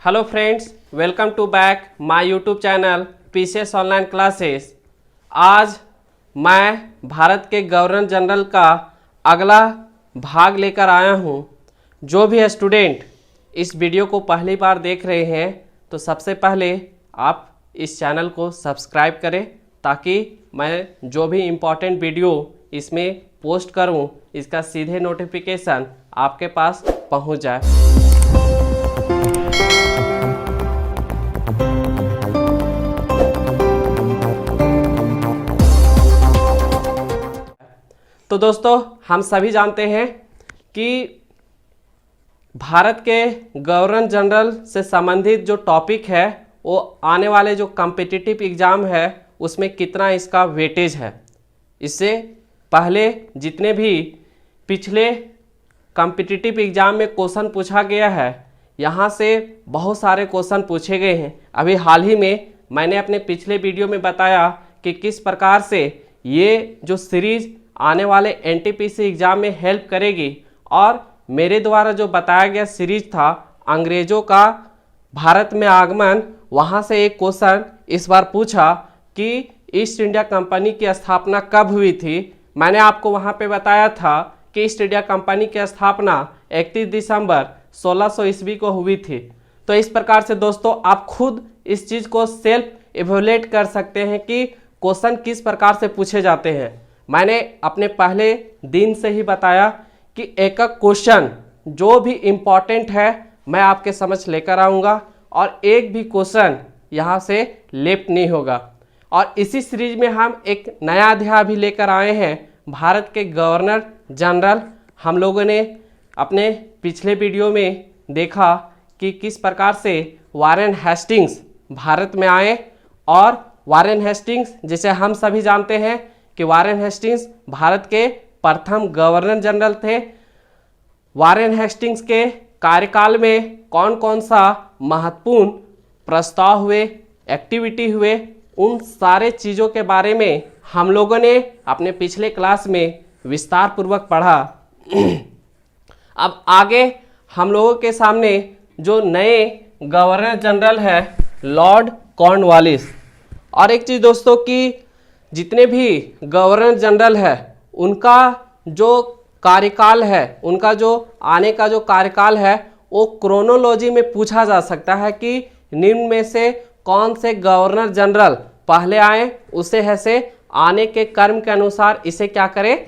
Hello friends, welcome to back my YouTube channel PCS online classes. आज मैं भारत के governor general का अगला भाग लेकर आया हूं। जो भी स्टूडेंट इस वीडियो को पहली बार देख रहे हैं तो सबसे पहले आप इस चैनल को सब्सक्राइब करें ताकि मैं जो भी इम्पोर्टेंट वीडियो इसमें पोस्ट करूं इसका सीधे नोटिफिकेशन आपके पास पहुंच जाए। तो दोस्तों, हम सभी जानते हैं कि भारत के गवर्नर जनरल से संबंधित जो टॉपिक है वो आने वाले जो कॉम्पिटिटिव एग्ज़ाम है उसमें कितना इसका वेटेज है। इससे पहले जितने भी पिछले कॉम्पिटिटिव एग्ज़ाम में क्वेश्चन पूछा गया है, यहाँ से बहुत सारे क्वेश्चन पूछे गए हैं। अभी हाल ही में मैंने अपने पिछले वीडियो में बताया कि किस प्रकार से ये जो सीरीज़ आने वाले एनटीपीसी एग्ज़ाम में हेल्प करेगी। और मेरे द्वारा जो बताया गया सीरीज था अंग्रेज़ों का भारत में आगमन, वहाँ से एक क्वेश्चन इस बार पूछा कि ईस्ट इंडिया कंपनी की स्थापना कब हुई थी। मैंने आपको वहाँ पे बताया था कि ईस्ट इंडिया कंपनी की स्थापना 31 दिसंबर 1600 ईस्वी को हुई थी। तो इस प्रकार से दोस्तों आप खुद इस चीज़ को सेल्फ इवेलुएट कर सकते हैं कि क्वेश्चन किस प्रकार से पूछे जाते हैं। मैंने अपने पहले दिन से ही बताया कि एक एक क्वेश्चन जो भी इम्पॉर्टेंट है मैं आपके समक्ष लेकर आऊँगा और एक भी क्वेश्चन यहाँ से लेफ्ट नहीं होगा। और इसी सीरीज में हम एक नया अध्याय भी लेकर आए हैं, भारत के गवर्नर जनरल। हम लोगों ने अपने पिछले वीडियो में देखा कि किस प्रकार से वारेन हेस्टिंग्स भारत में आए। और वारेन हेस्टिंग्स, जैसे हम सभी जानते हैं कि वारेन हेस्टिंग्स भारत के प्रथम गवर्नर जनरल थे। वारेन हेस्टिंग्स के कार्यकाल में कौन कौन सा महत्वपूर्ण प्रस्ताव हुए, एक्टिविटी हुए, उन सारे चीज़ों के बारे में हम लोगों ने अपने पिछले क्लास में विस्तार पूर्वक पढ़ा। अब आगे हम लोगों के सामने जो नए गवर्नर जनरल है लॉर्ड कॉर्नवालिस। और एक चीज़ दोस्तों कि जितने भी गवर्नर जनरल है उनका जो कार्यकाल है, उनका जो आने का जो कार्यकाल है वो क्रोनोलॉजी में पूछा जा सकता है कि निम्न में से कौन से गवर्नर जनरल पहले आए, उसे ऐसे आने के क्रम के अनुसार इसे क्या करें,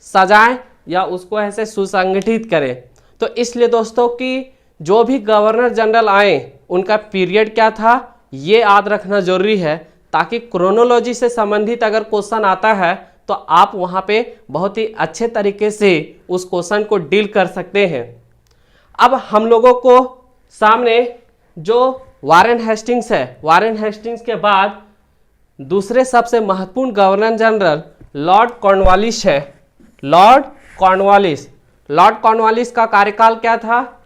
सजाएं या उसको ऐसे सुसंगठित करें। तो इसलिए दोस्तों कि जो भी गवर्नर जनरल आए उनका पीरियड क्या था ये याद रखना जरूरी है, ताकि क्रोनोलॉजी से संबंधित अगर क्वेश्चन आता है तो आप वहाँ पे बहुत ही अच्छे तरीके से उस क्वेश्चन को डील कर सकते हैं। अब हम लोगों को सामने जो वारेन हेस्टिंग्स है, वारेन हेस्टिंग्स के बाद दूसरे सबसे महत्वपूर्ण गवर्नर जनरल लॉर्ड कॉर्नवालिस है। लॉर्ड कॉर्नवालिस का कार्यकाल क्या था,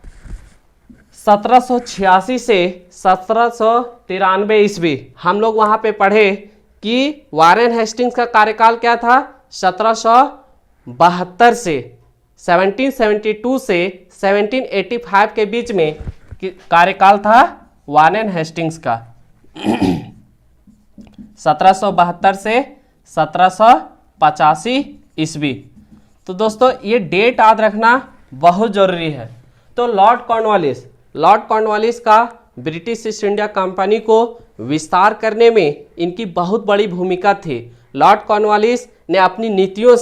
1786 से 1793 ईस्वी। हम लोग वहाँ पे पढ़े कि वारेन हेस्टिंग्स का कार्यकाल क्या था, 1772 से 1772 से 1785 के बीच में कार्यकाल था वारेन हेस्टिंग्स का। 1772 से 1785 ईस्वी। तो दोस्तों ये डेट याद रखना बहुत जरूरी है। तो लॉर्ड कॉर्नवालिस का ब्रिटिश ईस्ट इंडिया कंपनी को विस्तार करने में इनकी बहुत बड़ी भूमिका थी। लॉर्ड कॉर्नवालिस ने अपनी नीतियों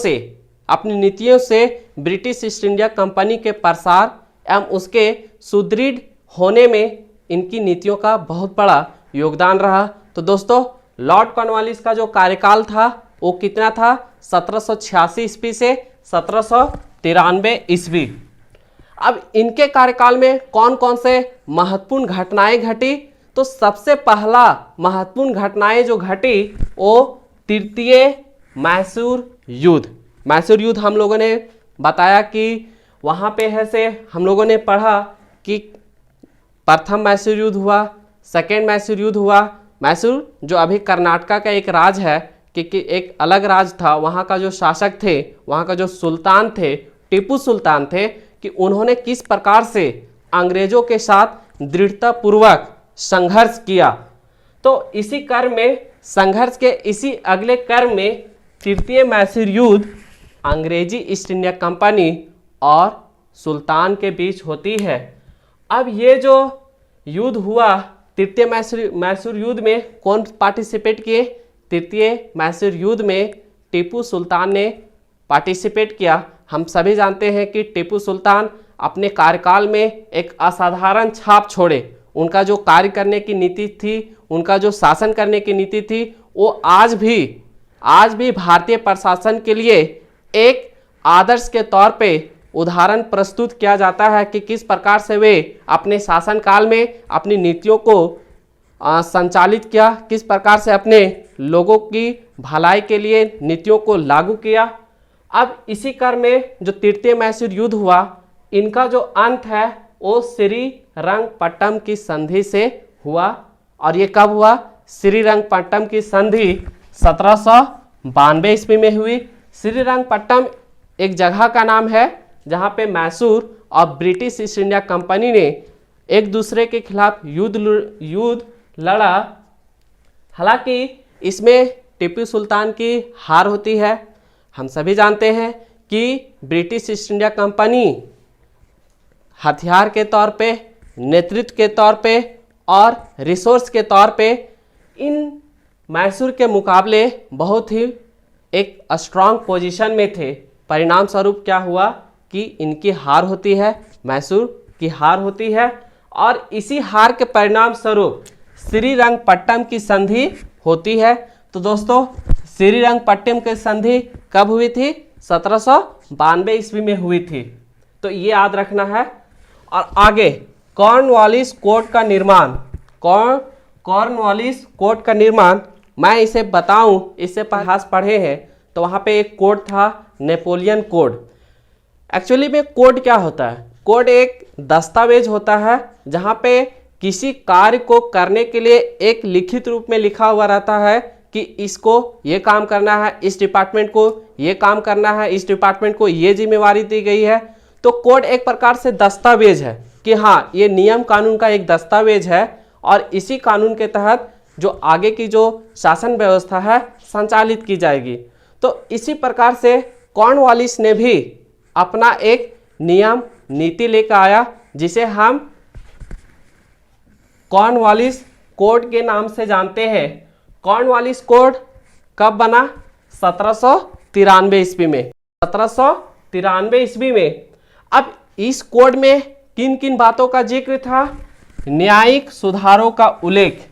से ब्रिटिश ईस्ट इंडिया कंपनी के प्रसार एवं उसके सुदृढ़ होने में इनकी नीतियों का बहुत बड़ा योगदान रहा। तो दोस्तों लॉर्ड कॉर्नवालिस का जो कार्यकाल था वो कितना था, 1786 ईस्वी से 1793 ईस्वी। अब इनके कार्यकाल में कौन कौन से महत्वपूर्ण घटनाएं घटी, तो सबसे पहला महत्वपूर्ण घटनाएं जो घटी वो तृतीय मैसूर युद्ध हम लोगों ने बताया कि वहाँ पे है से हम लोगों ने पढ़ा कि प्रथम मैसूर युद्ध हुआ, सेकेंड मैसूर युद्ध हुआ। मैसूर जो अभी कर्नाटका का एक राज है, कि एक अलग राज था। वहाँ का जो शासक थे, वहाँ का जो सुल्तान थे, टीपू सुल्तान थे, कि उन्होंने किस प्रकार से अंग्रेजों के साथ दृढ़तापूर्वक संघर्ष किया। तो इसी क्रम में, संघर्ष के इसी अगले क्रम में तृतीय मैसूर युद्ध अंग्रेजी ईस्ट इंडिया कंपनी और सुल्तान के बीच होती है। अब ये जो युद्ध हुआ, तृतीय मैसूर युद्ध में कौन पार्टिसिपेट किए? तृतीय मैसूर युद्ध में टीपू सुल्तान ने पार्टिसिपेट किया। हम सभी जानते हैं कि टीपू सुल्तान अपने कार्यकाल में एक असाधारण छाप छोड़े। उनका जो कार्य करने की नीति थी, उनका जो शासन करने की नीति थी, वो आज भी भारतीय प्रशासन के लिए एक आदर्श के तौर पे उदाहरण प्रस्तुत किया जाता है कि किस प्रकार से वे अपने शासनकाल में अपनी नीतियों को संचालित किया, किस प्रकार से अपने लोगों की भलाई के लिए नीतियों को लागू किया। अब इसी क्रम में जो तृतीय मैसूर युद्ध हुआ, इनका जो अंत है वो श्रीरंगपट्टम की संधि से हुआ। और ये कब हुआ? श्रीरंगपट्टम की संधि 1792 ईस्वी में हुई। श्रीरंगपट्टम एक जगह का नाम है जहाँ पे मैसूर और ब्रिटिश ईस्ट इंडिया कंपनी ने एक दूसरे के खिलाफ युद्ध लड़ा। हालांकि इसमें टीपू सुल्तान की हार होती है। हम सभी जानते हैं कि ब्रिटिश ईस्ट इंडिया कंपनी हथियार के तौर पे, नेतृत्व के तौर पे और रिसोर्स के तौर पे इन मैसूर के मुकाबले बहुत ही एक स्ट्रांग पोजीशन में थे। परिणाम स्वरूप क्या हुआ कि इनकी हार होती है, मैसूर की हार होती है। और इसी हार के परिणाम स्वरूप श्रीरंगपट्टम की संधि होती है। तो दोस्तों, श्रीरंगपट्टम की संधि कब हुई थी? 1792 ईस्वी में हुई थी। तो ये याद रखना है। और आगे कॉर्नवालिस कोड का निर्माण, कॉर्नवालिस कोड का निर्माण, मैं इसे बताऊं, इससे इतिहास पढ़े हैं तो वहाँ पे एक कोड था, नेपोलियन कोड। एक्चुअली में कोड क्या होता है? कोड एक दस्तावेज होता है जहाँ पे किसी कार्य को करने के लिए एक लिखित रूप में लिखा हुआ रहता है कि इसको ये काम करना है, इस डिपार्टमेंट को ये काम करना है, इस डिपार्टमेंट को ये जिम्मेवारी दी गई है। तो कोड एक प्रकार से दस्तावेज है कि हाँ, ये नियम कानून का एक दस्तावेज है और इसी कानून के तहत जो आगे की जो शासन व्यवस्था है संचालित की जाएगी। तो इसी प्रकार से कॉर्नवालिस ने भी अपना एक नियम नीति लेकर आया जिसे हम कॉर्नवालिस कोड के नाम से जानते हैं। कॉर्नवालिस कोड कब बना? 1793 ईस्वी में। 1793 ईस्वी में। अब इस कोड में किन किन बातों का जिक्र था? न्यायिक सुधारों का उल्लेख।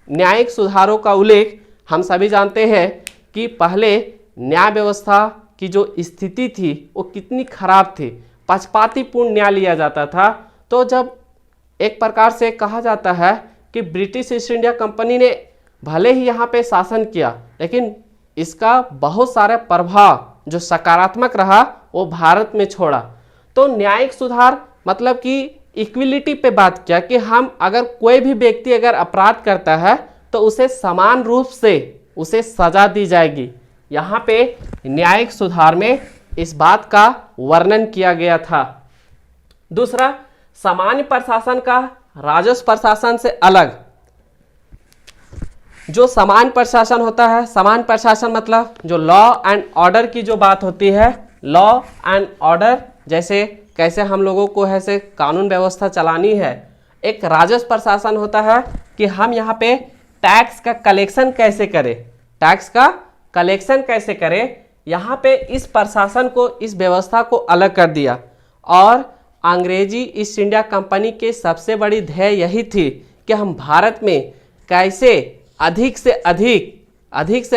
न्यायिक सुधारों का उल्लेख हम सभी जानते हैं कि पहले न्याय व्यवस्था की जो स्थिति थी वो कितनी खराब थी, पक्षपातीपूर्ण न्याय लिया जाता था। तो जब एक प्रकार से कहा जाता है कि ब्रिटिश ईस्ट इंडिया कंपनी ने भले ही यहाँ पे शासन किया, लेकिन इसका बहुत सारा प्रभाव जो सकारात्मक रहा वो भारत में छोड़ा। तो न्यायिक सुधार मतलब कि इक्विलिटी पे बात किया कि हम अगर कोई भी व्यक्ति अगर अपराध करता है तो उसे समान रूप से उसे सजा दी जाएगी। यहाँ पे न्यायिक सुधार में इस बात का वर्णन किया गया था। दूसरा, सामान्य प्रशासन का राजस्व प्रशासन से अलग। जो सामान्य प्रशासन होता है, सामान्य प्रशासन मतलब जो लॉ एंड ऑर्डर की जो बात होती है, लॉ एंड ऑर्डर, जैसे कैसे हम लोगों को ऐसे कानून व्यवस्था चलानी है। एक राजस्व प्रशासन होता है कि हम यहाँ पे टैक्स का कलेक्शन कैसे करें, टैक्स का कलेक्शन कैसे करें। यहाँ पे इस प्रशासन को, इस व्यवस्था को अलग कर दिया। और अंग्रेजी ईस्ट इंडिया कंपनी के सबसे बड़ी ध्येय यही थी कि हम भारत में कैसे अधिक से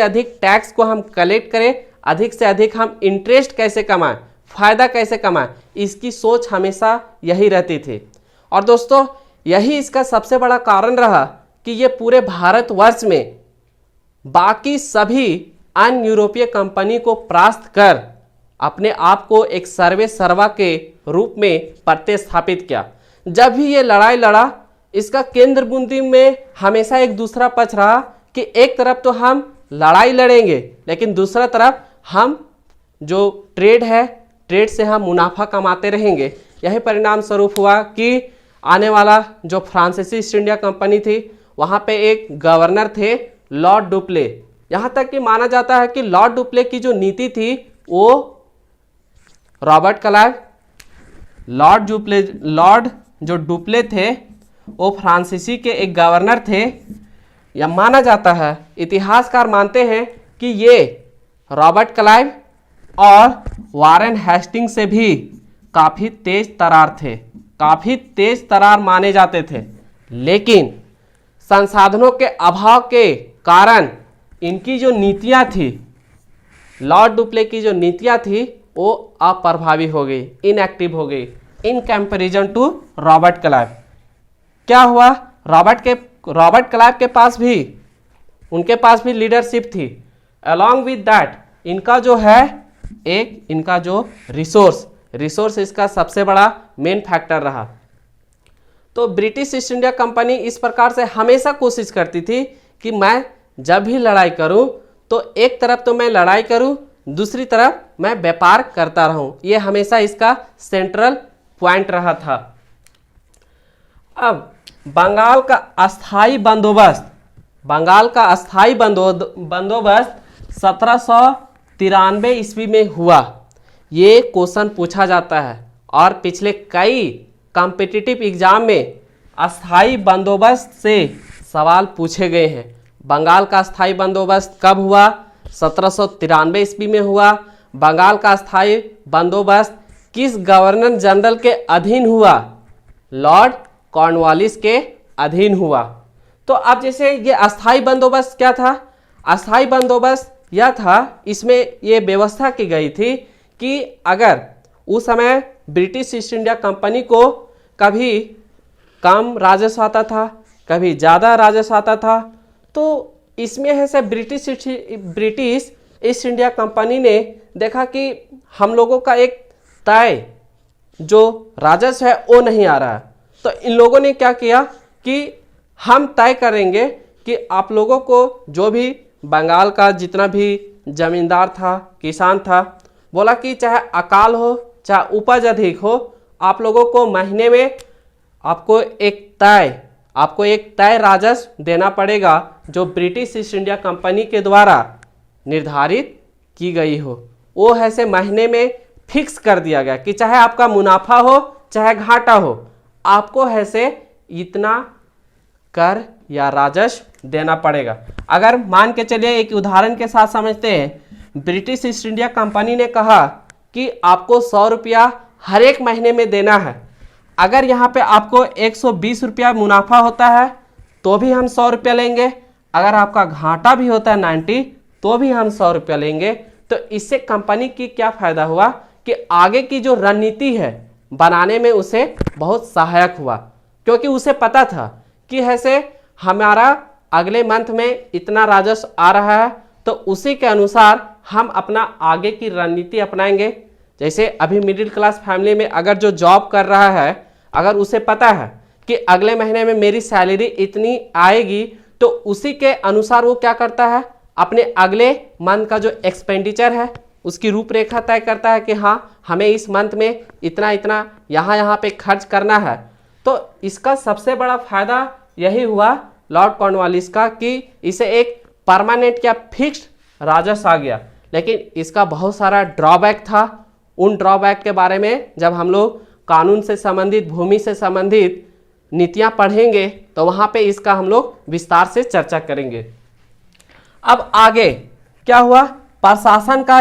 अधिक टैक्स को हम कलेक्ट करें, अधिक से अधिक हम इंटरेस्ट कैसे कमाएं, फायदा कैसे कमाएं। इसकी सोच हमेशा यही रहती थी। और दोस्तों, यही इसका सबसे बड़ा कारण रहा कि ये पूरे भारतवर्ष में बाकी सभी अन्य यूरोपीय कंपनी को परास्त कर अपने आप को एक सर्वे सर्वा के रूप में प्रतिस्थापित किया। जब भी ये लड़ाई लड़ा, इसका केंद्र बिंदु में हमेशा एक दूसरा पक्ष रहा कि एक तरफ तो हम लड़ाई लड़ेंगे, लेकिन दूसरा तरफ हम जो ट्रेड है, ट्रेड से हम मुनाफा कमाते रहेंगे। यही परिणाम स्वरूप हुआ कि आने वाला जो फ्रांसीसी ईस्ट इंडिया कंपनी थी वहाँ पे एक गवर्नर थे लॉर्ड डुप्ले। यहाँ तक कि माना जाता है कि लॉर्ड डुप्ले की जो नीति थी वो रॉबर्ट क्लाइव, लॉर्ड जो डुप्ले थे वो फ्रांसीसी के एक गवर्नर थे। यह माना जाता है, इतिहासकार मानते हैं कि ये रॉबर्ट क्लाइव और वारेन हेस्टिंग्स से भी काफ़ी तेज तरार थे, काफ़ी तेज तरार माने जाते थे। लेकिन संसाधनों के अभाव के कारण इनकी जो नीतियाँ थी, लॉर्ड डुप्ले की जो नीतियाँ थी वो अप्रभावी हो गई, इनएक्टिव हो गई in comparison to Robert Clive. क्या हुआ, रॉबर्ट क्लाइव के पास भी, उनके पास भी लीडरशिप थी। अलॉन्ग विद दैट इनका जो है एक इनका जो रिसोर्स इसका सबसे बड़ा मेन फैक्टर रहा। तो ब्रिटिश ईस्ट इंडिया कंपनी इस प्रकार से हमेशा कोशिश करती थी कि मैं जब भी लड़ाई करूं तो एक तरफ तो मैं लड़ाई करूं, दूसरी तरफ मैं व्यापार करता रहूं। ये हमेशा इसका सेंट्रल पॉइंट रहा था। अब बंगाल का अस्थाई बंदोबस्त 1793 ईस्वी में हुआ। ये क्वेश्चन पूछा जाता है और पिछले कई कॉम्पिटिटिव एग्जाम में अस्थाई बंदोबस्त से सवाल पूछे गए हैं। बंगाल का अस्थाई बंदोबस्त कब हुआ? 1793 ईस्वी में हुआ। बंगाल का अस्थाई बंदोबस्त किस गवर्नर जनरल के अधीन हुआ? लॉर्ड कॉर्नवालिस के अधीन हुआ। तो अब जैसे ये अस्थाई बंदोबस्त क्या था? अस्थाई बंदोबस्त यह था, इसमें ये व्यवस्था की गई थी कि अगर उस समय ब्रिटिश ईस्ट इंडिया कंपनी को कभी कम राजस्व आता था, कभी ज़्यादा राजस्व आता था, तो इसमें है से ब्रिटिश ईस्ट इंडिया कंपनी ने देखा कि हम लोगों का एक तय जो राजस्व है वो नहीं आ रहा है। तो इन लोगों ने क्या किया कि हम तय करेंगे कि आप लोगों को, जो भी बंगाल का जितना भी जमींदार था, किसान था, बोला कि चाहे अकाल हो चाहे उपज अधिक हो, आप लोगों को महीने में आपको एक तय राजस्व देना पड़ेगा जो ब्रिटिश ईस्ट इंडिया कंपनी के द्वारा निर्धारित की गई हो। वो है से महीने में फिक्स कर दिया गया कि चाहे आपका मुनाफा हो चाहे घाटा हो, आपको है से इतना कर या राजस्व देना पड़ेगा। अगर मान के चलिए एक उदाहरण के साथ समझते हैं, ब्रिटिश ईस्ट इंडिया कंपनी ने कहा कि आपको 100 रुपया हर एक महीने में देना है। अगर यहाँ पे आपको 120 रुपया मुनाफा होता है तो भी हम 100 रुपया लेंगे, अगर आपका घाटा भी होता है 90 तो भी हम 100 रुपया लेंगे। तो इससे कंपनी की क्या फ़ायदा हुआ कि आगे की जो रणनीति है बनाने में उसे बहुत सहायक हुआ, क्योंकि उसे पता था कि ऐसे हमारा अगले मंथ में इतना राजस्व आ रहा है, तो उसी के अनुसार हम अपना आगे की रणनीति अपनाएंगे। जैसे अभी मिडिल क्लास फैमिली में अगर जो जॉब कर रहा है, अगर उसे पता है कि अगले महीने में मेरी सैलरी इतनी आएगी, तो उसी के अनुसार वो क्या करता है, अपने अगले मंथ का जो एक्सपेंडिचर है उसकी रूपरेखा तय करता है कि हाँ हमें इस मंथ में इतना इतना यहाँ पे खर्च करना है। तो इसका सबसे बड़ा फायदा यही हुआ लॉर्ड कॉर्नवालिस का कि इसे एक परमानेंट या फिक्स्ड राजस्व आ गया। लेकिन इसका बहुत सारा ड्रॉबैक था। उन ड्रॉबैक के बारे में जब हम लोग कानून से संबंधित, भूमि से संबंधित नीतियाँ पढ़ेंगे तो वहाँ पे इसका हम लोग विस्तार से चर्चा करेंगे। अब आगे क्या हुआ? प्रशासन का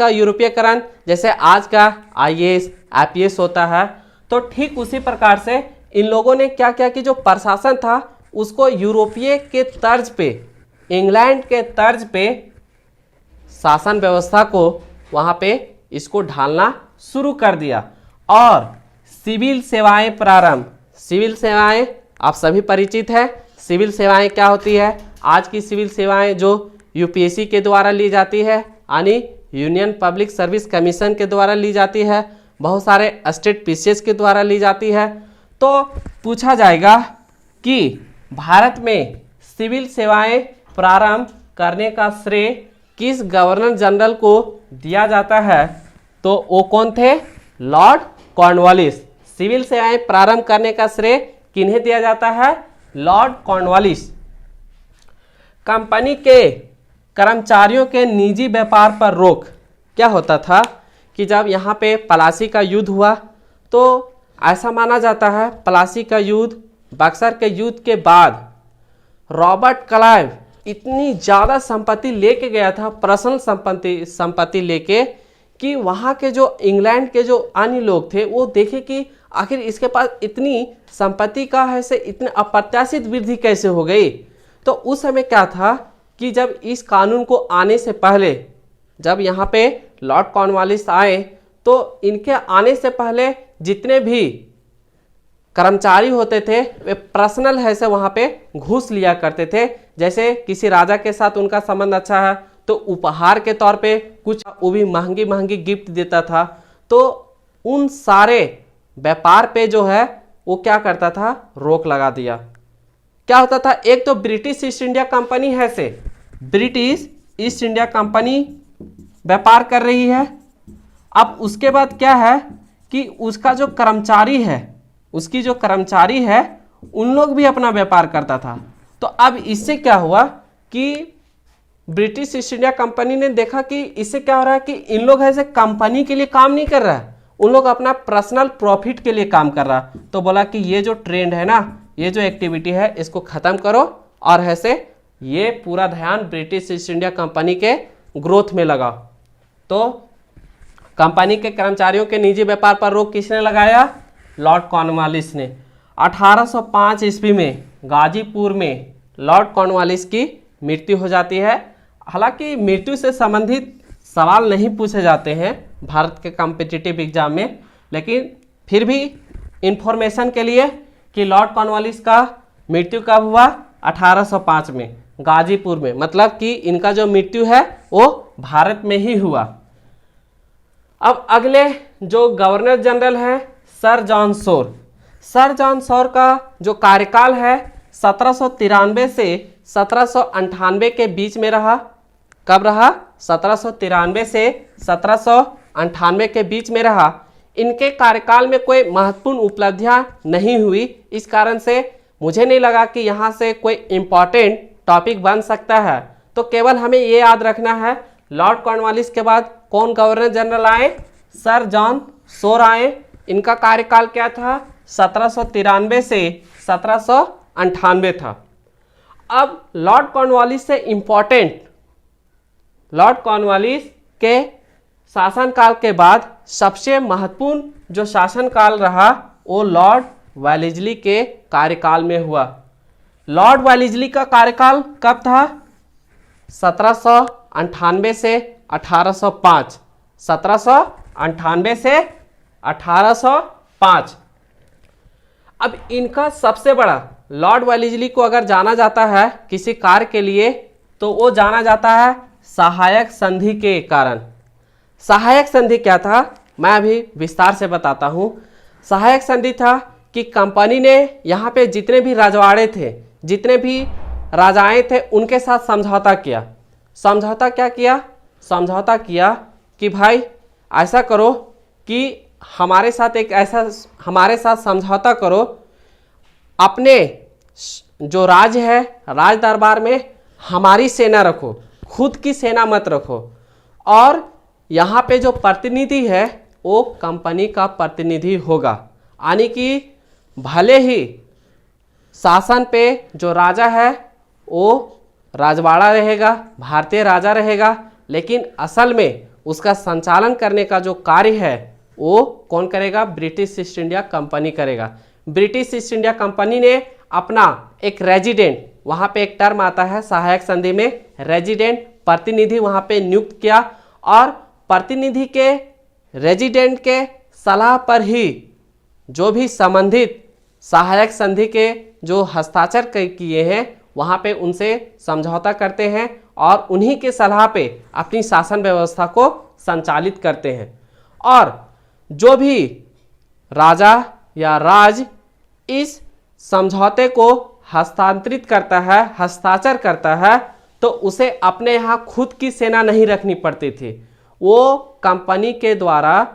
यूरोपीयकरण, जैसे आज का IAS IPS होता है, तो ठीक उसी प्रकार से इन लोगों ने क्या किया कि जो प्रशासन था उसको यूरोपीय के तर्ज पे, इंग्लैंड के तर्ज पे शासन व्यवस्था को वहाँ पे इसको ढालना शुरू कर दिया। और सिविल सेवाएं प्रारंभ, सिविल सेवाएं आप सभी परिचित है। सिविल सेवाएं क्या होती है? आज की सिविल सेवाएं जो UPSC के द्वारा ली जाती है, यानी यूनियन पब्लिक सर्विस कमीशन के द्वारा ली जाती है, बहुत सारे स्टेट PCS के द्वारा ली जाती है। तो पूछा जाएगा कि भारत में सिविल सेवाएं प्रारंभ करने का श्रेय किस गवर्नर जनरल को दिया जाता है? तो वो कौन थे? Lord Cornwallis. सिविल सेवाएं प्रारंभ करने का श्रेय किन्हें दिया जाता है? Lord Cornwallis. कंपनी के कर्मचारियों के निजी व्यापार पर रोक। क्या होता था कि जब यहाँ पे प्लासी का युद्ध हुआ तो ऐसा माना जाता है प्लासी का युद्ध, बक्सर के युद्ध के बाद रॉबर्ट क्लाइव इतनी ज़्यादा संपत्ति लेके गया था, पर्सनल संपत्ति लेके, कि वहाँ के जो इंग्लैंड के जो अन्य लोग थे वो देखे कि आखिर इसके पास इतनी संपत्ति का है से इतने अप्रत्याशित वृद्धि कैसे हो गई। तो उस समय क्या था कि जब इस कानून को आने से पहले, जब यहाँ पे लॉर्ड कॉर्नवालिस आए तो इनके आने से पहले जितने भी कर्मचारी होते थे वे पर्सनल है से वहाँ पे घूस लिया करते थे। जैसे किसी राजा के साथ उनका संबंध अच्छा है तो उपहार के तौर पे कुछ, वो भी महंगी महंगी गिफ्ट देता था। तो उन सारे व्यापार पे जो है वो क्या करता था, रोक लगा दिया। क्या होता था, एक तो ब्रिटिश ईस्ट इंडिया कंपनी है से ब्रिटिश ईस्ट इंडिया कंपनी व्यापार कर रही है। अब उसके बाद क्या है कि उसका जो कर्मचारी है, उसकी जो कर्मचारी है उन लोग भी अपना व्यापार करता था। तो अब इससे क्या हुआ कि ब्रिटिश ईस्ट इंडिया कंपनी ने देखा कि इससे क्या हो रहा है कि इन लोग ऐसे कंपनी के लिए काम नहीं कर रहा है, उन लोग अपना पर्सनल प्रॉफिट के लिए काम कर रहा। तो बोला कि ये जो ट्रेंड है ना, ये जो एक्टिविटी है इसको ख़त्म करो, और ऐसे ये पूरा ध्यान ब्रिटिश ईस्ट इंडिया कंपनी के ग्रोथ में लगा। तो कंपनी के कर्मचारियों के निजी व्यापार पर रोक किसने लगाया? लॉर्ड कॉर्नवालिस ने। 1805 ईस्वी में गाजीपुर में लॉर्ड कॉर्नवालिस की मृत्यु हो जाती है। हालांकि मृत्यु से संबंधित सवाल नहीं पूछे जाते हैं भारत के कॉम्पिटिटिव एग्जाम में, लेकिन फिर भी इंफॉर्मेशन के लिए कि लॉर्ड कॉर्नवालिस का मृत्यु कब हुआ? 1805 में गाजीपुर में, मतलब कि इनका जो मृत्यु है वो भारत में ही हुआ। अब अगले जो गवर्नर जनरल है sir John Shore. Sir John Shore का जो कार्यकाल है 1793 से 1798 के बीच में रहा। कब रहा? 1793 से 1798 के बीच में रहा। इनके कार्यकाल में कोई महत्वपूर्ण उपलब्धियां नहीं हुई, इस कारण से मुझे नहीं लगा कि यहाँ से कोई इम्पोर्टेंट टॉपिक बन सकता है। तो केवल हमें ये याद रखना है लॉर्ड कॉर्नवालिस के बाद कौन गवर्नर जनरल आए? सर जॉन शोर आए। इनका कार्यकाल क्या था? 1793 से 1798 था। अब लॉर्ड कॉर्नवालिस से इम्पोर्टेंट, लॉर्ड कॉर्नवालिस के शासनकाल के बाद सबसे महत्वपूर्ण जो शासनकाल रहा वो लॉर्ड वेलेस्ली के कार्यकाल में हुआ। लॉर्ड वेलेस्ली का कार्यकाल कब था? 1798 से 1805। 1798 से 1805। अब इनका सबसे बड़ा, लॉर्ड वेलेस्ली को अगर जाना जाता है किसी कार्य के लिए तो वो जाना जाता है सहायक संधि के कारण। सहायक संधि क्या था मैं अभी विस्तार से बताता हूँ। सहायक संधि था कि कंपनी ने यहाँ पे जितने भी रजवाड़े थे, जितने भी राजाएं थे, उनके साथ समझौता किया। समझौता क्या किया? समझौता किया कि भाई ऐसा करो कि हमारे साथ समझौता करो, अपने जो राज है राज दरबार में हमारी सेना रखो, खुद की सेना मत रखो, और यहाँ पे जो प्रतिनिधि है वो कंपनी का प्रतिनिधि होगा। यानी कि भले ही शासन पे जो राजा है वो राजवाड़ा रहेगा, भारतीय राजा रहेगा, लेकिन असल में उसका संचालन करने का जो कार्य है वो कौन करेगा? ब्रिटिश ईस्ट इंडिया कंपनी करेगा। ब्रिटिश ईस्ट इंडिया कंपनी ने अपना एक रेजिडेंट, वहाँ पे एक टर्म आता है सहायक संधि में, रेजिडेंट प्रतिनिधि वहाँ पे नियुक्त किया, और प्रतिनिधि के रेजिडेंट के सलाह पर ही जो भी संबंधित सहायक संधि के जो हस्ताक्षर किए हैं वहाँ पे उनसे समझौता करते हैं और उन्हीं के सलाह पे अपनी शासन व्यवस्था को संचालित करते हैं। और जो भी राजा या राज इस समझौते को हस्तांतरित करता है, हस्ताक्षर करता है, तो उसे अपने यहाँ खुद की सेना नहीं रखनी पड़ती थी। वो कंपनी के द्वारा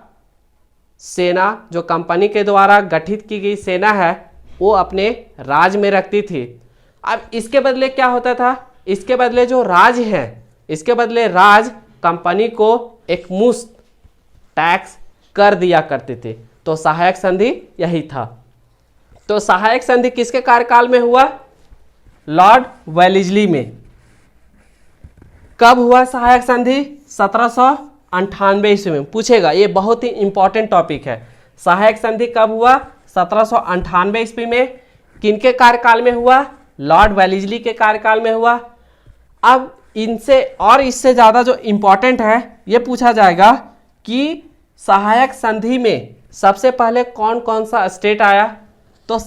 सेना, जो कंपनी के द्वारा गठित की गई सेना है, वो अपने राज में रखती थी। अब इसके बदले क्या होता था, इसके बदले जो राज है, इसके बदले राज कंपनी को एक मुश्त टैक्स कर दिया करते थे। तो सहायक संधि यही था। तो सहायक संधि किसके कार्यकाल में हुआ? लॉर्ड वेलेस्ली में। कब हुआ सहायक संधि? 1798 ईस्वी में। पूछेगा, ये बहुत ही इंपॉर्टेंट टॉपिक है। सहायक संधि कब हुआ? 1798 ईस्वी में। किनके कार्यकाल में हुआ? लॉर्ड वेलेस्ली के कार्यकाल में हुआ। अब इनसे और इससे ज़्यादा जो इम्पॉर्टेंट है, ये पूछा जाएगा कि सहायक संधि में सबसे पहले कौन कौन सा स्टेट आया? तो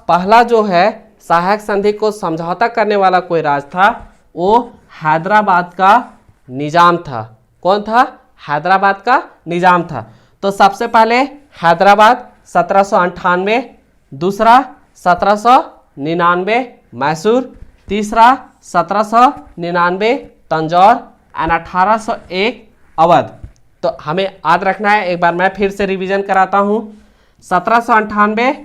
पहला जो है सहायक संधि को समझौता करने वाला कोई राज था, वो हैदराबाद का निजाम था। कौन था? हैदराबाद का निजाम था। तो सबसे पहले हैदराबाद 1798, दूसरा 1799 मैसूर, तीसरा 1799 तंजौर एंड 1801 अवध। तो हमें याद रखना है, एक बार मैं फिर से रिवीजन कराता हूँ। 1798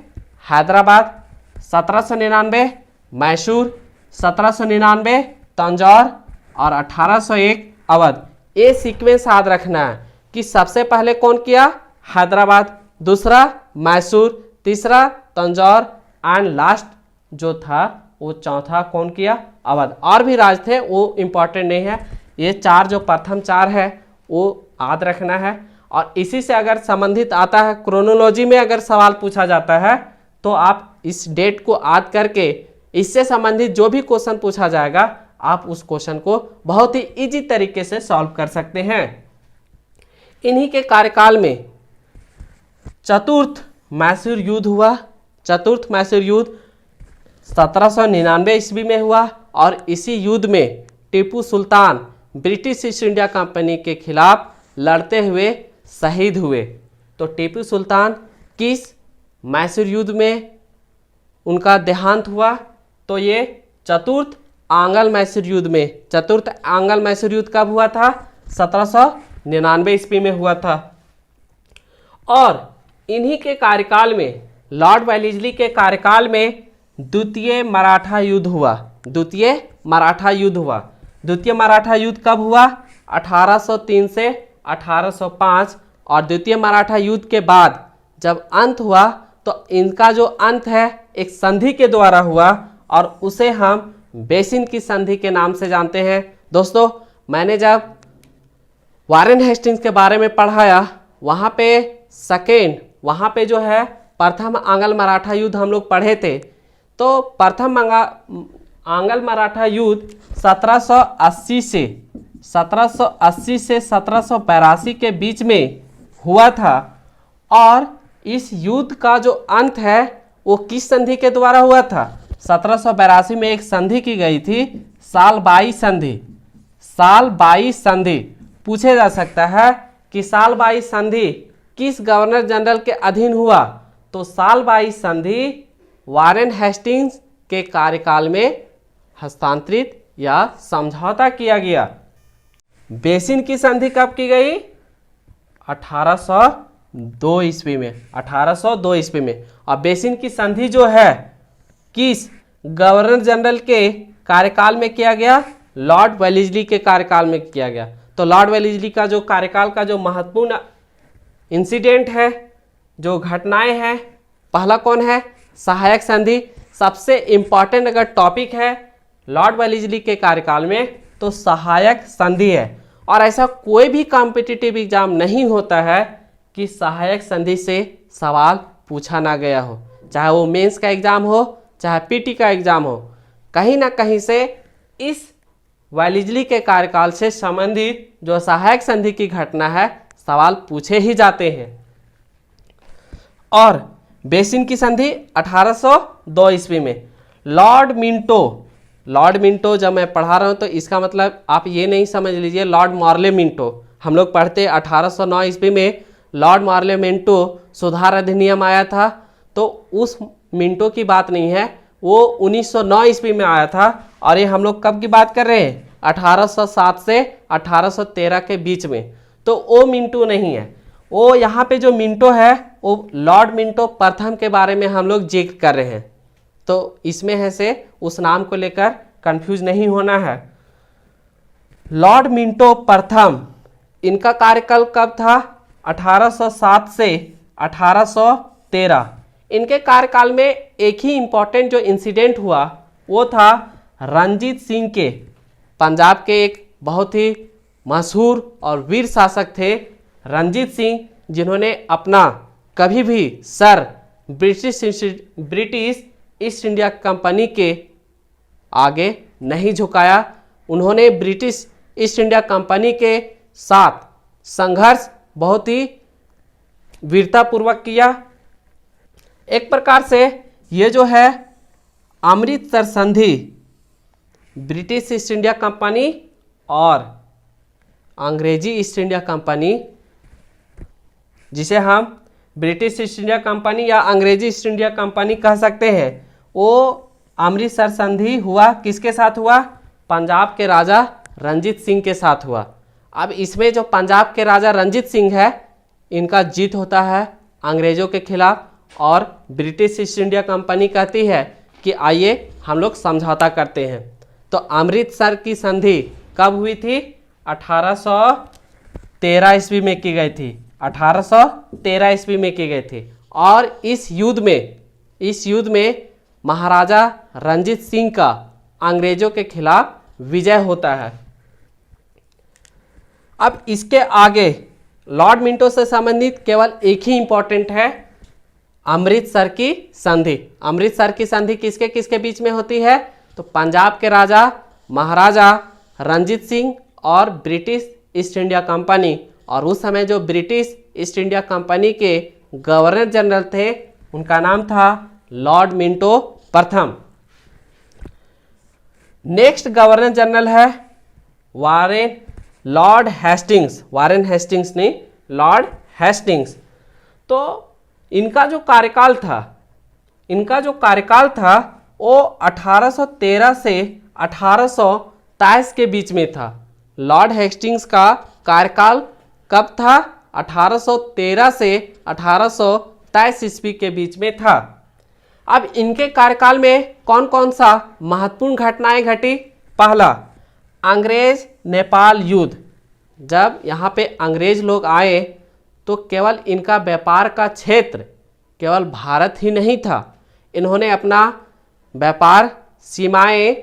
हैदराबाद, 1799 मैसूर, 1799 तंजौर और 1801 अवध। ये सीक्वेंस याद रखना है कि सबसे पहले कौन किया? हैदराबाद, दूसरा मैसूर, तीसरा तंजौर एंड लास्ट जो था वो चौथा कौन किया? अवध। और भी राज थे, वो इम्पॉर्टेंट नहीं है। ये चार जो प्रथम चार है वो याद रखना है। और इसी से अगर संबंधित आता है, क्रोनोलॉजी में अगर सवाल पूछा जाता है तो आप इस डेट को याद करके इससे संबंधित जो भी क्वेश्चन पूछा जाएगा आप उस क्वेश्चन को बहुत ही इजी तरीके से सॉल्व कर सकते हैं। इन्हीं के कार्यकाल में चतुर्थ मैसूर युद्ध हुआ। चतुर्थ मैसूर युद्ध 1799 ईस्वी में हुआ और इसी युद्ध में Tipu Sultan British east India company के खिलाफ लड़ते हुए शहीद हुए। तो टीपू सुल्तान किस मैसूर युद्ध में उनका देहांत हुआ? तो ये चतुर्थ आंग्ल मैसूर युद्ध में। चतुर्थ आंग्ल मैसूर युद्ध कब हुआ था? 1799 ईस्वी में हुआ था। और इन्हीं के कार्यकाल में, लॉर्ड वेलेस्ली के कार्यकाल में द्वितीय मराठा युद्ध हुआ। द्वितीय मराठा युद्ध हुआ। द्वितीय मराठा युद्ध कब हुआ? 1803 से 1805। और द्वितीय मराठा युद्ध के बाद जब अंत हुआ तो इनका जो अंत है एक संधि के द्वारा हुआ और उसे हम बेसिन की संधि के नाम से जानते हैं। दोस्तों, मैंने जब वारेन हेस्टिंग्स के बारे में पढ़ाया, वहाँ पे जो है प्रथम आंग्ल मराठा युद्ध हम लोग पढ़े थे। तो प्रथम आंग्ल मराठा युद्ध 1780 से 1782 के बीच में हुआ था। और इस युद्ध का जो अंत है वो किस संधि के द्वारा हुआ था? 1782 में एक संधि की गई थी, सालबाई संधि। सालबाई संधि पूछे जा सकता है कि सालबाई संधि किस गवर्नर जनरल के अधीन हुआ? तो सालबाई संधि वारेन हेस्टिंग्स के कार्यकाल में हस्तांतरित या समझौता किया गया। बेसिन की संधि कब की गई? 1802 ईस्वी में। 1802 ईस्वी में। और बेसिन की संधि जो है किस गवर्नर जनरल के कार्यकाल में किया गया? लॉर्ड वेलेस्ली के कार्यकाल में किया गया। तो लॉर्ड वेलेस्ली का जो कार्यकाल का जो महत्वपूर्ण इंसिडेंट है, जो घटनाएं हैं, पहला कौन है? सहायक संधि। सबसे इंपॉर्टेंट अगर टॉपिक है लॉर्ड वेलेस्ली के कार्यकाल में तो सहायक संधि है। और ऐसा कोई भी कॉम्पिटिटिव एग्जाम नहीं होता है कि सहायक संधि से सवाल पूछा ना गया हो, चाहे वो मेंस का एग्जाम हो, चाहे पीटी का एग्जाम हो। कहीं ना कहीं से इस वेलेस्ली के कार्यकाल से संबंधित जो सहायक संधि की घटना है सवाल पूछे ही जाते हैं। और बेसिन की संधि 1802 ईस्वी में। लॉर्ड मिंटो जब मैं पढ़ा रहा हूँ तो इसका मतलब आप ये नहीं समझ लीजिए लॉर्ड मॉर्ले मिंटो। हम लोग पढ़ते 1809 ईस्वी में लॉर्ड मॉर्ले मिंटो सुधार अधिनियम आया था, तो उस मिंटो की बात नहीं है, वो 1909 ईस्वी में आया था। और ये हम लोग कब की बात कर रहे हैं? 1807 से 1813 के बीच में। तो वो मिंटो नहीं है, वो यहाँ पे जो मिंटो है वो लॉर्ड मिंटो प्रथम के बारे में हम लोग जिक्र कर रहे हैं, तो इसमें है से उस नाम को लेकर कंफ्यूज नहीं होना है। लॉर्ड मिंटो प्रथम, इनका कार्यकाल कब था? 1807 से 1813। इनके कार्यकाल में एक ही इम्पोर्टेंट जो इंसिडेंट हुआ वो था रणजीत सिंह के, पंजाब के एक बहुत ही मशहूर और वीर शासक थे रणजीत सिंह, जिन्होंने अपना कभी भी sir British east India company के आगे नहीं झुकाया। उन्होंने ब्रिटिश ईस्ट इंडिया कंपनी के साथ संघर्ष बहुत ही वीरतापूर्वक किया। एक प्रकार से ये जो है अमृतसर संधि ब्रिटिश ईस्ट इंडिया कंपनी और अंग्रेजी ईस्ट इंडिया कंपनी, जिसे हम ब्रिटिश ईस्ट इंडिया कंपनी या अंग्रेजी ईस्ट इंडिया कंपनी कह सकते हैं, वो अमृतसर संधि हुआ किसके साथ हुआ? पंजाब के राजा रणजीत सिंह के साथ हुआ। अब इसमें जो पंजाब के राजा रणजीत सिंह है, इनका जीत होता है अंग्रेजों के खिलाफ, और ब्रिटिश ईस्ट इंडिया कंपनी कहती है कि आइए हम लोग समझौता करते हैं। तो अमृतसर की संधि कब हुई थी? 1813 ईस्वी में की गई थी। 1813 ईस्वी में की गई थी। और इस युद्ध में महाराजा रणजीत सिंह का अंग्रेजों के खिलाफ विजय होता है। अब इसके आगे लॉर्ड मिंटो से संबंधित केवल एक ही इंपॉर्टेंट है, अमृतसर की संधि। अमृतसर की संधि किसके किसके बीच में होती है? तो पंजाब के राजा महाराजा रणजीत सिंह और ब्रिटिश ईस्ट इंडिया कंपनी। और उस समय जो ब्रिटिश ईस्ट इंडिया कंपनी के गवर्नर जनरल थे, उनका नाम था लॉर्ड मिंटो प्रथम। नेक्स्ट गवर्नर जनरल है लॉर्ड हेस्टिंग्स। वारेन हेस्टिंग्स नहीं, लॉर्ड हेस्टिंग्स। तो इनका जो कार्यकाल था वो 1813 से 1823 के बीच में था। लॉर्ड हेस्टिंग्स का कार्यकाल कब था? 1813 से 1823 ईस्वी के बीच में था। अब इनके कार्यकाल में कौन कौन सा महत्वपूर्ण घटनाएं घटी? पहला, अंग्रेज नेपाल युद्ध। जब यहाँ पे अंग्रेज लोग आए तो केवल इनका व्यापार का क्षेत्र केवल भारत ही नहीं था, इन्होंने अपना व्यापार सीमाएं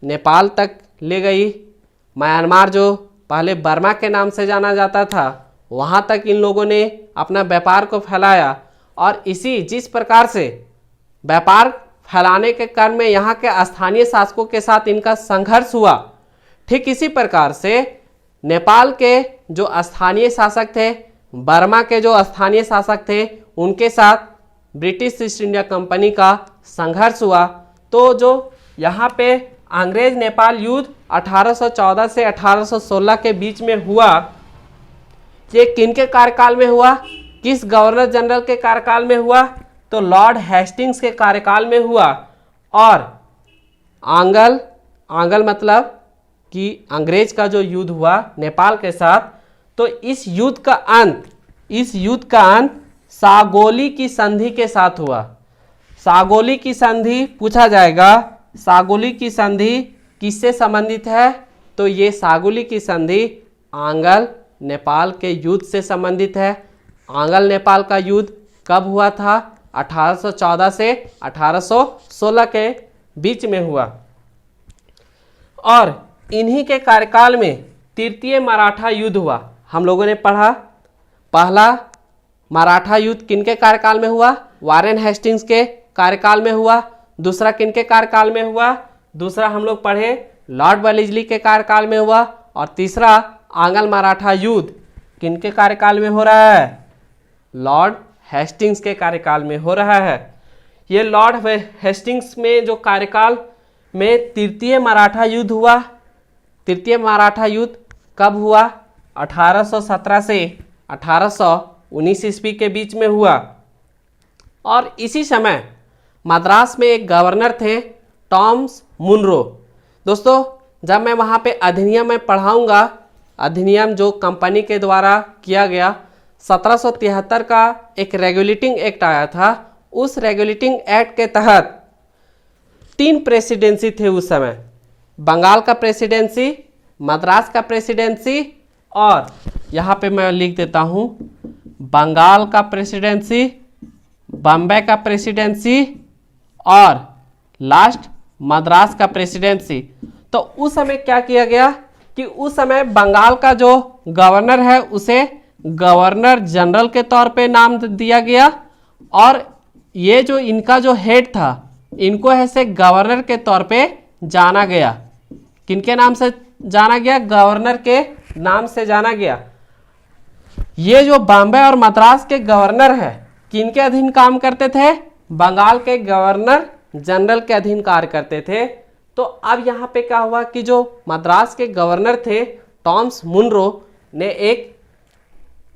नेपाल तक ले गई। म्यांमार जो पहले बर्मा के नाम से जाना जाता था, वहाँ तक इन लोगों ने अपना व्यापार को फैलाया। और जिस प्रकार से व्यापार फैलाने के क्रम में यहाँ के स्थानीय शासकों के साथ इनका संघर्ष हुआ, ठीक इसी प्रकार से नेपाल के जो स्थानीय शासक थे, बर्मा के जो स्थानीय शासक थे, उनके साथ ब्रिटिश ईस्ट इंडिया कंपनी का संघर्ष हुआ। तो जो यहाँ पे अंग्रेज नेपाल युद्ध 1814 से 1816 के बीच में हुआ, ये किनके कार्यकाल में हुआ? किस गवर्नर जनरल के कार्यकाल में हुआ? तो लॉर्ड हेस्टिंग्स के कार्यकाल में हुआ। और आंगल मतलब कि अंग्रेज का जो युद्ध हुआ नेपाल के साथ, तो इस युद्ध का अंत सागोली की संधि के साथ हुआ। सागोली की संधि पूछा जाएगा, सागोली की संधि किससे संबंधित है? तो ये सागोली की संधि आंगल नेपाल के युद्ध से संबंधित है। आंगल नेपाल का युद्ध कब हुआ था? 1814 से 1816 के बीच में हुआ। और इन्हीं के कार्यकाल में तृतीय मराठा युद्ध हुआ। हम लोगों ने पढ़ा, पहला मराठा युद्ध किनके कार्यकाल में हुआ? वारेन हेस्टिंग्स के कार्यकाल में हुआ। दूसरा किनके कार्यकाल में हुआ? दूसरा हम लोग पढ़े लॉर्ड वेलेस्ली के कार्यकाल में हुआ। और तीसरा आंगल मराठा युद्ध किनके कार्यकाल में हो रहा है? लॉर्ड हेस्टिंग्स के कार्यकाल में हो रहा है। ये लॉर्ड हेस्टिंग्स में जो कार्यकाल में तृतीय मराठा युद्ध हुआ। तृतीय मराठा युद्ध कब हुआ? 1817 से 1819 ईस्वी के बीच में हुआ। और इसी समय मद्रास में एक गवर्नर थे टॉमस मुनरो। दोस्तों, जब मैं वहाँ पे अधिनियम में पढ़ाऊँगा, अधिनियम जो कंपनी के द्वारा किया गया, 1773 का एक रेगुलेटिंग एक्ट आया था। उस रेगुलेटिंग एक्ट के तहत 3 प्रेसिडेंसी थे उस समय, बंगाल का प्रेसिडेंसी, मद्रास का प्रेसिडेंसी और यहाँ पे मैं लिख देता हूँ बंगाल का प्रेसिडेंसी, बॉम्बे का प्रेसिडेंसी और लास्ट मद्रास का प्रेसिडेंसी। तो उस समय क्या किया गया कि उस समय बंगाल का जो गवर्नर है उसे गवर्नर जनरल के तौर पे नाम दिया गया और ये जो इनका जो हेड था इनको ऐसे गवर्नर के तौर पे जाना गया। किनके नाम से जाना गया? गवर्नर के नाम से जाना गया। ये जो बॉम्बे और मद्रास के गवर्नर है किनके अधीन काम करते थे? बंगाल के गवर्नर जनरल के अधीन कार्य करते थे। तो अब यहाँ पे क्या हुआ कि जो मद्रास के गवर्नर थे टॉमस मुनरो ने एक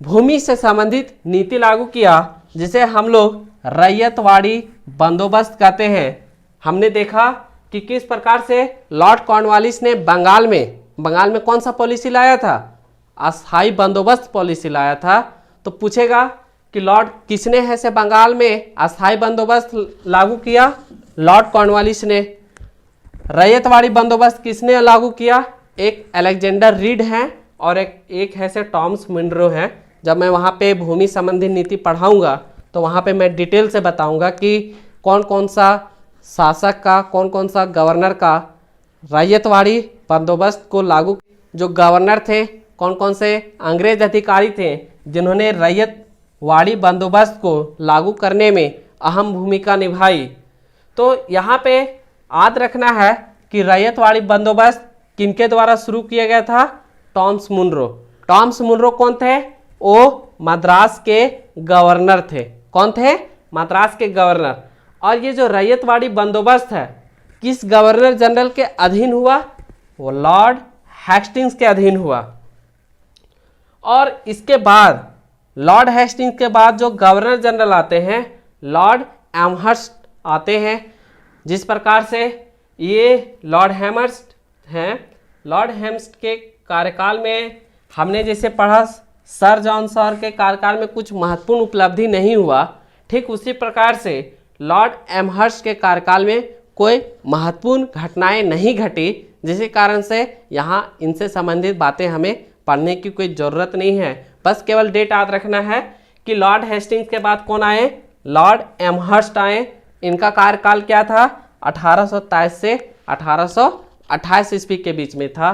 भूमि से संबंधित नीति लागू किया जिसे हम लोग रैयतवाड़ी बंदोबस्त कहते हैं। हमने देखा कि किस प्रकार से लॉर्ड कॉर्नवालिस ने बंगाल में कौन सा पॉलिसी लाया था? अस्थाई बंदोबस्त पॉलिसी लाया था। तो पूछेगा कि लॉर्ड किसने ऐसे बंगाल में अस्थाई बंदोबस्त लागू किया? लॉर्ड कॉर्नवालिस ने। रैयतवाड़ी बंदोबस्त किसने लागू किया? एक अलेक्जेंडर रीड हैं और एक ऐसे टॉमस मुनरो हैं। जब मैं वहाँ पे भूमि संबंधी नीति पढ़ाऊँगा तो वहाँ पे मैं डिटेल से बताऊँगा कि कौन कौन सा शासक का, कौन कौन सा गवर्नर का रैयतवाड़ी बंदोबस्त को लागू, जो गवर्नर थे कौन कौन से अंग्रेज अधिकारी थे जिन्होंने रैयतवाड़ी बंदोबस्त को लागू करने में अहम भूमिका निभाई। तो यहाँ पे याद रखना है कि रैयतवाड़ी बंदोबस्त किनके द्वारा शुरू किया गया था? Thomas Munro. टॉमस मुनरो कौन थे? वो मद्रास के गवर्नर थे। कौन थे? मद्रास के गवर्नर। और ये जो रैयतवाड़ी बंदोबस्त है किस गवर्नर जनरल के अधीन हुआ? वो लॉर्ड हेस्टिंग्स के अधीन हुआ। और इसके बाद लॉर्ड हेस्टिंग्स के बाद जो गवर्नर जनरल आते हैं लॉर्ड एमहर्स्ट आते हैं। जिस प्रकार से ये लॉर्ड हेमर्स्ट हैं, लॉर्ड हेमर्स्ट के कार्यकाल में हमने जैसे पढ़ा सर जॉन सॉर के कार्यकाल में कुछ महत्वपूर्ण उपलब्धि नहीं हुआ, ठीक उसी प्रकार से लॉर्ड एमहर्स्ट के कार्यकाल में कोई महत्वपूर्ण घटनाएं नहीं घटी, जिसके कारण से यहाँ इनसे संबंधित बातें हमें पढ़ने की कोई ज़रूरत नहीं है। बस केवल डेट याद रखना है कि लॉर्ड हेस्टिंग्स के बाद कौन आए? लॉर्ड एमहर्स्ट आए। इनका कार्यकाल क्या था? 1823 से 1828 ईस्वी के बीच में था।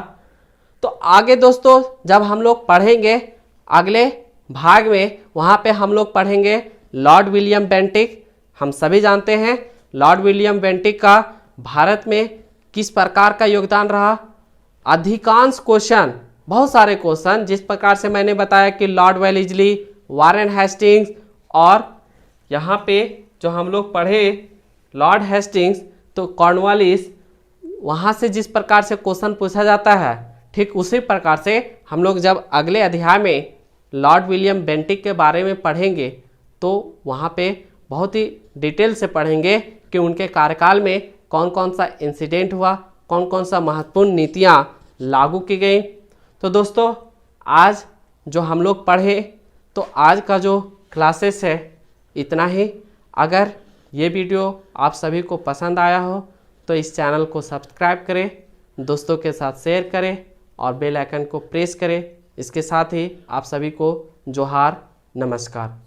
तो आगे दोस्तों जब हम लोग पढ़ेंगे अगले भाग में, वहाँ पे हम लोग पढ़ेंगे लॉर्ड विलियम बेंटिक। हम सभी जानते हैं लॉर्ड विलियम बेंटिक का भारत में किस प्रकार का योगदान रहा। अधिकांश क्वेश्चन, बहुत सारे क्वेश्चन, जिस प्रकार से मैंने बताया कि लॉर्ड वेलेस्ली, वारेन हेस्टिंग्स और यहाँ पे जो हम लोग पढ़े लॉर्ड हेस्टिंग्स तो कॉर्नवालिस, वहाँ से जिस प्रकार से क्वेश्चन पूछा जाता है ठीक उसी प्रकार से हम लोग जब अगले अध्याय में लॉर्ड विलियम बेंटिक के बारे में पढ़ेंगे तो वहाँ पे बहुत ही डिटेल से पढ़ेंगे कि उनके कार्यकाल में कौन कौन सा इंसिडेंट हुआ, कौन कौन सा महत्वपूर्ण नीतियाँ लागू की गई। तो दोस्तों आज जो हम लोग पढ़े तो आज का जो क्लासेस है इतना ही। अगर ये वीडियो आप सभी को पसंद आया हो तो इस चैनल को सब्सक्राइब करें, दोस्तों के साथ शेयर करें और बेल आइकन को प्रेस करें। इसके साथ ही आप सभी को जोहार, नमस्कार।